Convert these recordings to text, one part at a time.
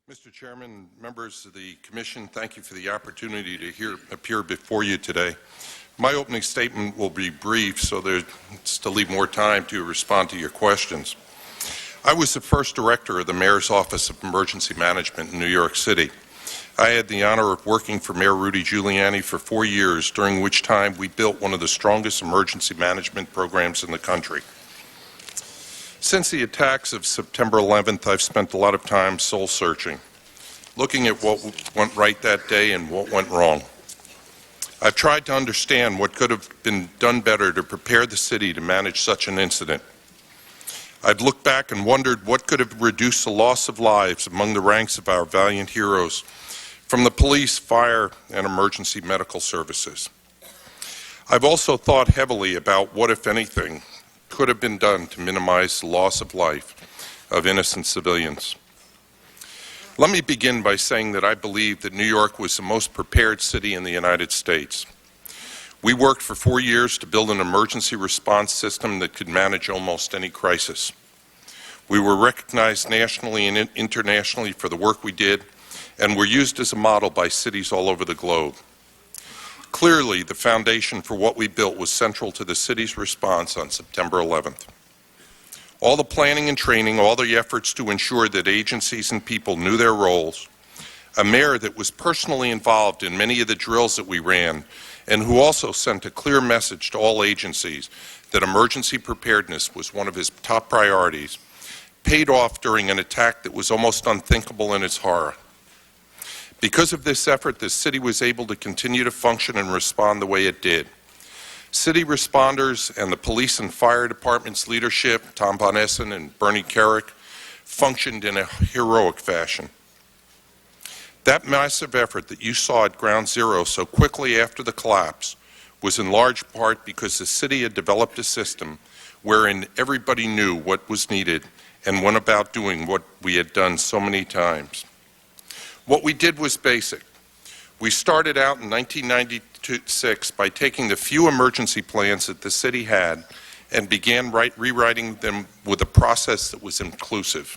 Mr. Chairman, members of the Commission, thank you for the opportunity to appear before you today. My opening statement will be brief, so there's to leave more time to respond to your questions. I was the first director of the Mayor's Office of Emergency Management in New York City. I had the honor of working for Mayor Rudy Giuliani for 4 years, during which time we built one of the strongest emergency management programs in the country. Since the attacks of September 11th, I've spent a lot of time soul-searching, looking at what went right that day and what went wrong. I've tried to understand what could have been done better to prepare the city to manage such an incident. I've looked back and wondered what could have reduced the loss of lives among the ranks of our valiant heroes from the police, fire, and emergency medical services. I've also thought heavily about what, if anything, could have been done to minimize the loss of life of innocent civilians. Let me begin by saying that I believe that New York was the most prepared city in the United States. We worked for 4 years to build an emergency response system that could manage almost any crisis. We were recognized nationally and internationally for the work we did, and were used as a model by cities all over the globe. Clearly, the foundation for what we built was central to the city's response on September 11th. All the planning and training, all the efforts to ensure that agencies and people knew their roles, a mayor that was personally involved in many of the drills that we ran, and who also sent a clear message to all agencies that emergency preparedness was one of his top priorities, paid off during an attack that was almost unthinkable in its horror. Because of this effort, the city was able to continue to function and respond the way it did. City responders and the police and fire department's leadership, Tom Von Essen and Bernie Kerik, functioned in a heroic fashion. That massive effort that you saw at Ground Zero so quickly after the collapse was in large part because the city had developed a system wherein everybody knew what was needed and went about doing what we had done so many times. What we did was basic. We started out in 1996 by taking the few emergency plans that the city had and began rewriting them with a process that was inclusive.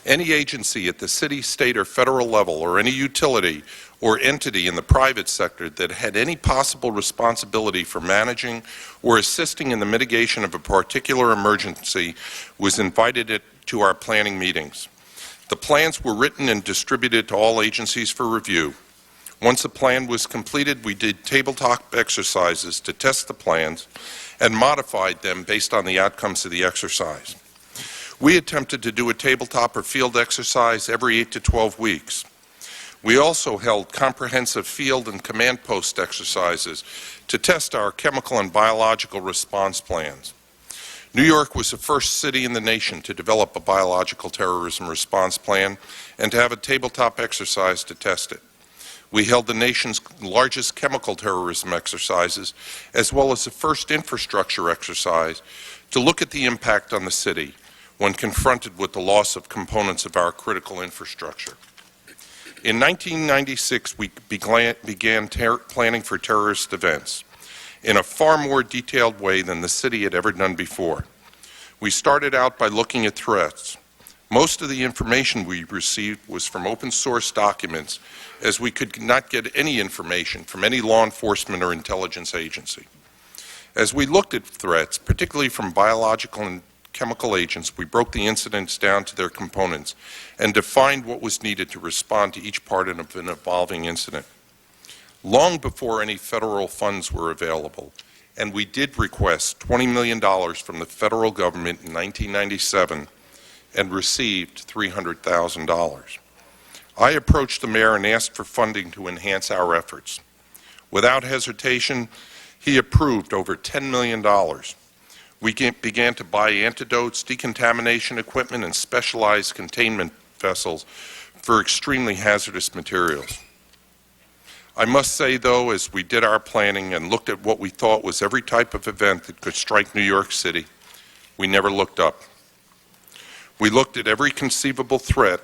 Any agency at the city, state, or federal level, or any utility or entity in the private sector that had any possible responsibility for managing or assisting in the mitigation of a particular emergency was invited to our planning meetings. The plans were written and distributed to all agencies for review. Once a plan was completed, we did tabletop exercises to test the plans and modified them based on the outcomes of the exercise. We attempted to do a tabletop or field exercise every 8 to 12 weeks. We also held comprehensive field and command post exercises to test our chemical and biological response plans. New York was the first city in the nation to develop a biological terrorism response plan and to have a tabletop exercise to test it. We held the nation's largest chemical terrorism exercises, as well as the first infrastructure exercise to look at the impact on the city when confronted with the loss of components of our critical infrastructure. In 1996, we began planning for terrorist events in a far more detailed way than the city had ever done before. We started out by looking at threats. Most of the information we received was from open source documents, as we could not get any information from any law enforcement or intelligence agency. As we looked at threats, particularly from biological and chemical agents, we broke the incidents down to their components and defined what was needed to respond to each part of an evolving incident. Long before any federal funds were available, and we did request $20 million from the federal government in 1997 and received $300,000. I approached the mayor and asked for funding to enhance our efforts. Without hesitation, he approved over $10 million. We began to buy antidotes, decontamination equipment, and specialized containment vessels for extremely hazardous materials. I must say, though, as we did our planning and looked at what we thought was every type of event that could strike New York City, we never looked up. We looked at every conceivable threat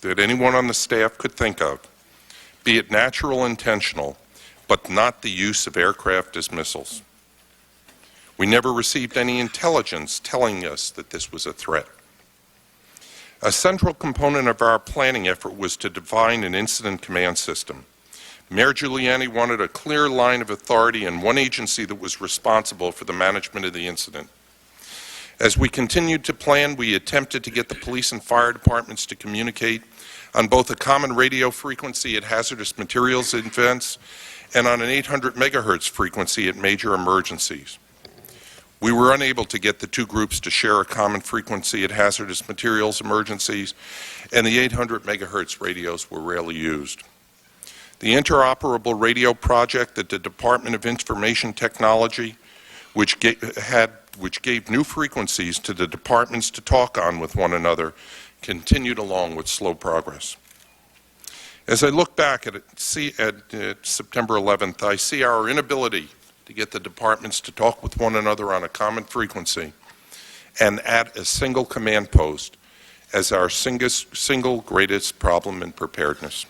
that anyone on the staff could think of, be it natural or intentional, but not the use of aircraft as missiles. We never received any intelligence telling us that this was a threat. A central component of our planning effort was to define an incident command system. Mayor Giuliani wanted a clear line of authority and one agency that was responsible for the management of the incident. As we continued to plan, we attempted to get the police and fire departments to communicate on both a common radio frequency at hazardous materials events and on an 800 megahertz frequency at major emergencies. We were unable to get the two groups to share a common frequency at hazardous materials emergencies, and the 800 megahertz radios were rarely used. The interoperable radio project at the Department of Information Technology, which gave new frequencies to the departments to talk on with one another, continued along with slow progress. As I look back at September 11th, I see our inability to get the departments to talk with one another on a common frequency and at a single command post as our single greatest problem in preparedness.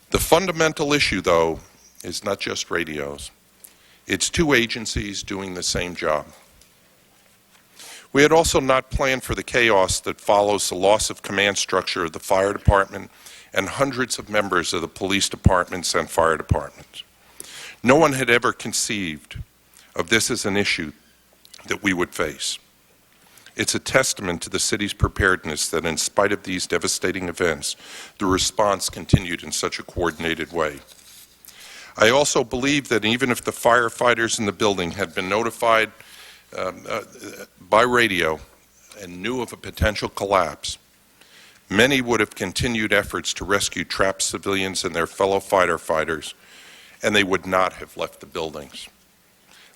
The fundamental issue, though, is not just radios. It's two agencies doing the same job. We had also not planned for the chaos that follows the loss of command structure of the fire department and hundreds of members of the police departments and fire departments. No one had ever conceived of this as an issue that we would face. It's a testament to the city's preparedness that in spite of these devastating events, the response continued in such a coordinated way. I also believe that even if the firefighters in the building had been notified by radio and knew of a potential collapse, many would have continued efforts to rescue trapped civilians and their fellow firefighters, and they would not have left the buildings.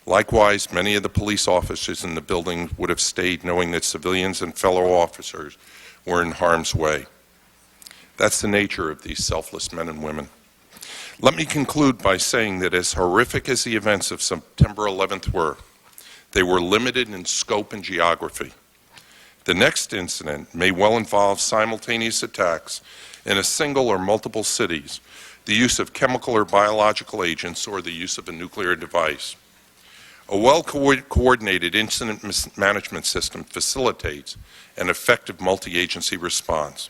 Likewise, many of the police officers in the building would have stayed knowing that civilians and fellow officers were in harm's way. That's the nature of these selfless men and women. Let me conclude by saying that as horrific as the events of September 11th were, they were limited in scope and geography. The next incident may well involve simultaneous attacks in a single or multiple cities, the use of chemical or biological agents, or the use of a nuclear device. A well-coordinated incident management system facilitates an effective multi-agency response.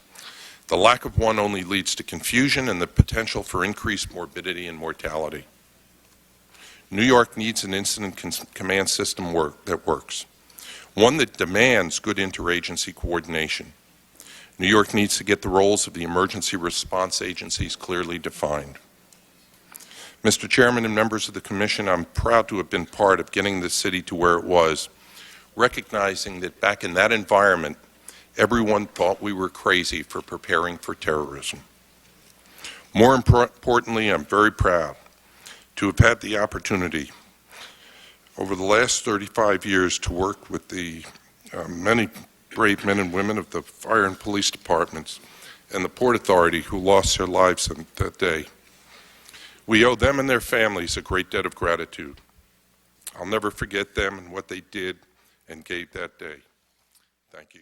The lack of one only leads to confusion and the potential for increased morbidity and mortality. New York needs an incident command system that works, one that demands good interagency coordination. New York needs to get the roles of the emergency response agencies clearly defined. Mr. Chairman and members of the Commission, I'm proud to have been part of getting the city to where it was, recognizing that back in that environment, everyone thought we were crazy for preparing for terrorism. More importantly, I'm very proud to have had the opportunity over the last 35 years to work with the many brave men and women of the fire and police departments and the Port Authority who lost their lives on that day. We owe them and their families a great debt of gratitude. I'll never forget them and what they did and gave that day. Thank you.